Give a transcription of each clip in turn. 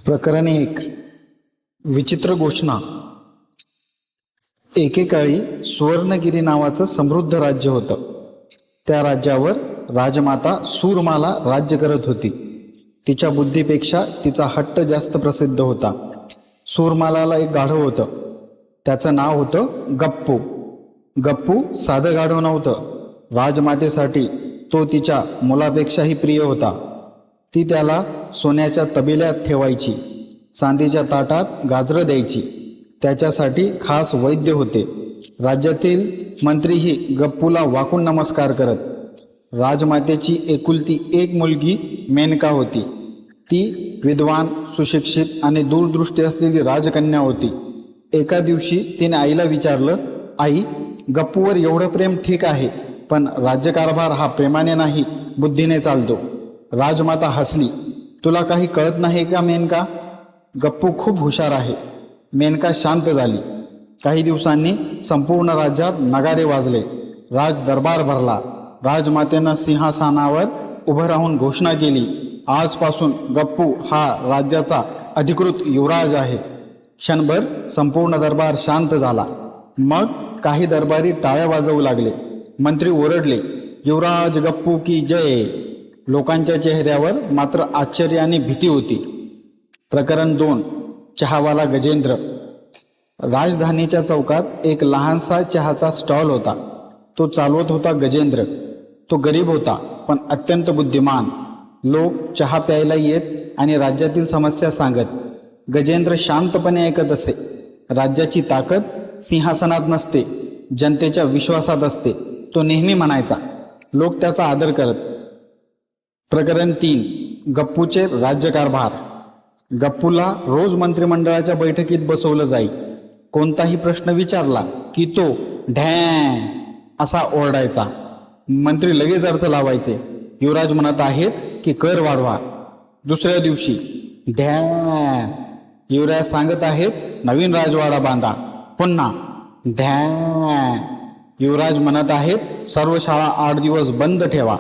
प्रकरण 1. विचित्र घोषणा. एकेकाळी सुवर्णगिरी नावाचं समृद्ध राज्य होतं. त्या राज्यावर राजमाता सूरमाला राज्य करत होती. तिच्या बुद्धीपेक्षा तिचा हट्ट जास्त प्रसिद्ध होता. सूरमालाला एक गाढव होतं. त्याचं नाव होतं गप्पू. गप्पू साधं गाढव नव्हतं. राजमातेसाठी तो तिच्या मुलापेक्षाही प्रिय होता. ती त्याला सोन्याच्या तबेल्यात ठेवायची, चांदीच्या ताटात गाजरं द्यायची. त्याच्यासाठी खास वैद्य होते. राज्यातील मंत्रीही गप्पूला वाकून नमस्कार करत. राजमातेची एकुलती एक मुलगी मेनका होती. ती विद्वान, सुशिक्षित आणि दूरदृष्टी असलेली राजकन्या होती. एका दिवशी तिने आईला विचारलं, आई, गप्पूवर एवढं प्रेम ठीक आहे, पण राज्यकारभार हा प्रेमाने नाही, बुद्धीने चालतो. राजमाता हसली. तुला काही कळत नाही का मेनका? गप्पू खूप हुशार आहे. मेनका शांत झाली. काही दिवसांनी संपूर्ण राज्यात नगारे वाजले. राज दरबार भरला. राजमातेनं सिंहासनावर उभं राहून घोषणा केली, आजपासून गप्पू हा राज्याचा अधिकृत युवराज आहे. क्षणभर संपूर्ण दरबार शांत झाला. मग काही दरबारी टाळ्या वाजवू लागले. मंत्री ओरडले, युवराज गप्पू की जय. लोकांच्या चेहऱ्यावर मात्र आश्चर्य आणि भीती होती. प्रकरण 2. चहावाला गजेंद्र. राजधानीच्या चौकात एक लहानसा चहाचा स्टॉल होता. तो चालवत होता गजेंद्र. तो गरीब होता, पण अत्यंत बुद्धिमान. लोक चहा प्यायला येत आणि राज्यातील समस्या सांगत. गजेंद्र शांतपणे ऐकत असे. राज्याची ताकद सिंहासनात नसते, जनतेच्या विश्वासात असते, तो नेहमी म्हणायचा. लोक त्याचा आदर करत. प्रकरण 3. गप्पूचे राज्यकारभार. गप्पूला रोज मंत्रिमंडळाच्या बैठकीत बसवलं जाई. कोणताही प्रश्न विचारला की तो ढॅ असा ओरडायचा. मंत्री लगेच अर्थ लावायचे. युवराज म्हणत आहेत की कर वाढवा. दुसऱ्या दिवशी ढॅ, युवराज सांगत आहेत नवीन राजवाडा बांधा. पुन्हा ढॅ, युवराज म्हणत आहेत सर्व शाळा 8 दिवस बंद ठेवा.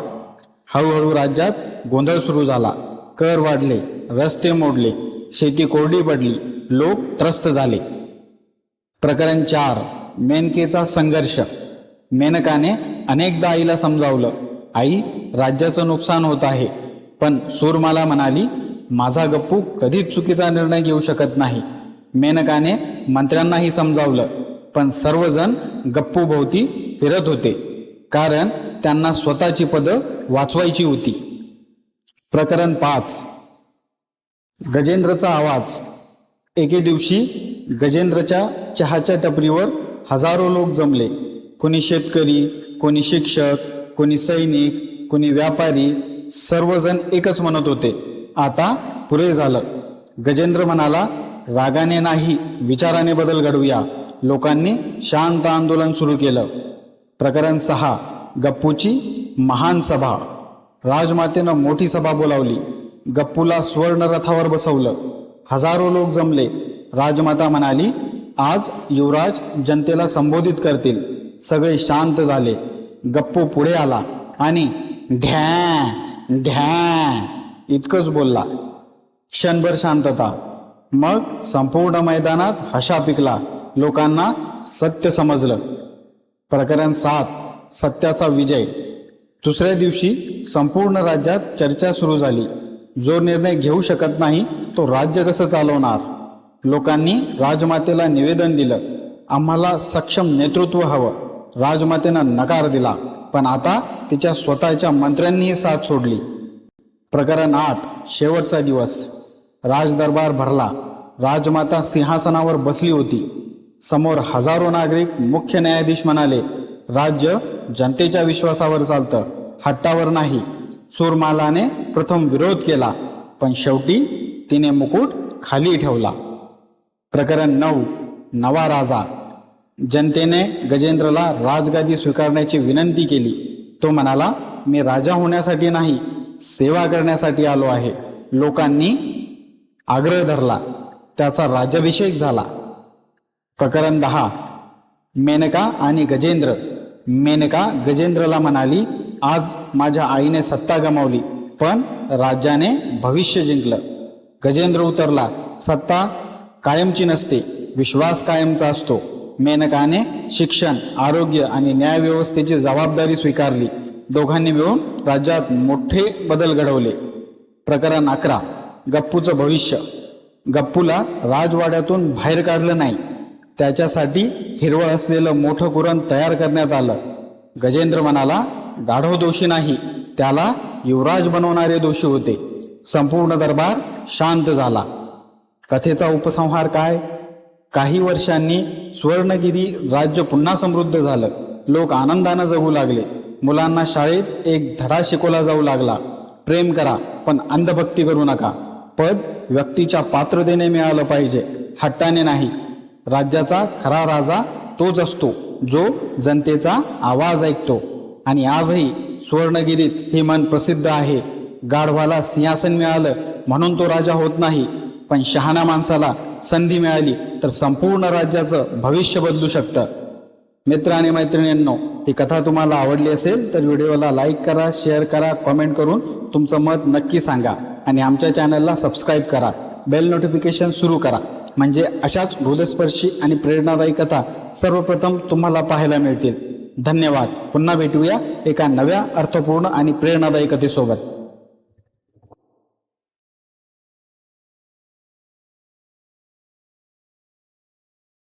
हळूहळू राज्यात गोंधळ सुरू झाला. कर वाढले, रस्ते मोडले, शेती कोरडी पडली, लोक त्रस्त झाले. प्रकरण 4. मेनकेचा संघर्ष. मेनकाने अनेकदा आईला समजावलं, आई, राज्याचं नुकसान होत आहे. पण सूरमाला म्हणाली, माझा गप्पू कधीच चुकीचा निर्णय घेऊ शकत नाही. मेनकाने मंत्र्यांनाही समजावलं, पण सर्वजण गप्पू भोवती फिरत होते, कारण त्यांना स्वतःची पदं वाचवायची होती. प्रकरण 5. गजेंद्रचा आवाज. एके दिवशी गजेंद्रच्या चहाच्या टपरीवर हजारो लोक जमले. कोणी शेतकरी, कोणी शिक्षक, कोणी सैनिक, कोणी व्यापारी. सर्वजण एकच म्हणत होते, आता पुरे झालं. गजेंद्र म्हणाला, रागाने नाही, विचाराने बदल घडवूया. लोकांनी शांत आंदोलन सुरू केलं. प्रकरण 6. गप्पूची महान सभा. राजमातेनं मोठी सभा बोलावली. गप्पूला सुवर्ण रथावर बसवलं. हजारो लोक जमले. राजमाता म्हणाली, आज युवराज जनतेला संबोधित करतील. सगळे शांत झाले. गप्पू पुढे आला आणि ढॅ ढॅ इतकंच बोलला. क्षणभर शांतता. मग संपूर्ण मैदानात हशा पिकला. लोकांना सत्य समजलं. प्रकरण 7. सत्याचा विजय. दुसऱ्या दिवशी संपूर्ण राज्यात चर्चा सुरू झाली. जो निर्णय घेऊ शकत नाही तो राज्य कसं चालवणार? लोकांनी राजमातेला निवेदन दिलं, आम्हाला सक्षम नेतृत्व हवं. राजमातेनं नकार दिला, पण आता तिच्या स्वतःच्या मंत्र्यांनीही साथ सोडली. प्रकरण 8. शेवटचा दिवस. राजदरबार भरला. राजमाता सिंहासनावर बसली होती. समोर हजारो नागरिक. मुख्य न्यायाधीश म्हणाले, राज्य जनतेच्या विश्वासावर चालतं, हट्टावर नाही. सूरमालाने प्रथम विरोध केला, पण शेवटी तिने मुकुट खाली ठेवला. प्रकरण 9. नवा राजा. जनतेने गजेंद्रला राजगादी स्वीकारण्याची विनंती केली. तो म्हणाला, मी राजा होण्यासाठी नाही, सेवा करण्यासाठी आलो आहे. लोकांनी आग्रह धरला. त्याचा राज्याभिषेक झाला. प्रकरण 10. मेनका आणि गजेंद्र. मेनका गजेंद्रला म्हणाली, आज माझ्या आईने सत्ता गमावली, पण राज्याने भविष्य जिंकलं. गजेंद्र उतरला. सत्ता कायमची नसते, विश्वास कायमचा असतो. मेनकाने शिक्षण, आरोग्य आणि न्यायव्यवस्थेची जबाबदारी स्वीकारली. दोघांनी मिळून राज्यात मोठे बदल घडवले. प्रकरण 11. गप्पूचं भविष्य. गप्पूला राजवाड्यातून बाहेर काढलं नाही. त्याच्यासाठी हिरवळ असलेलं मोठं कुरण तयार करण्यात आलं. गजेंद्र म्हणाला, गाढव दोषी नाही, त्याला युवराज बनवणारे दोषी होते. संपूर्ण दरबार शांत झाला. कथेचा उपसंहार काय? काही वर्षांनी सुवर्णगिरी राज्य पुन्हा समृद्ध झालं. लोक आनंदानं जगू लागले. मुलांना शाळेत एक धडा शिकवला जाऊ लागला. प्रेम करा पण अंधभक्ती करू नका. पद व्यक्तीच्या पात्रतेने मिळालं पाहिजे, हट्टाने नाही. राज्याचा खरा राजा तोच असतो जो जनतेचा आवाज ऐकतो. आणि आजही सुवर्णगिरीत हे मन प्रसिद्ध आहे. गाढवाला सिंहासन मिळालं म्हणून तो राजा होत नाही, पण शहाण्या माणसाला संधी मिळाली तर संपूर्ण राज्याचं भविष्य बदलू शकतं. मित्र आणि मैत्रिणींनो, ही कथा तुम्हाला आवडली असेल तर व्हिडिओला लाईक करा, शेअर करा, कॉमेंट करून तुमचं मत नक्की सांगा. आणि आमच्या चॅनलला सबस्क्राईब करा, बेल नोटिफिकेशन सुरू करा, म्हणजे अशाच हृदयस्पर्शी आणि प्रेरणादायी कथा सर्वप्रथम तुम्हाला पाहायला मिळतील. धन्यवाद. पुन्हा भेटूया एका नव्या अर्थपूर्ण आणि प्रेरणादायी कथेसोबत.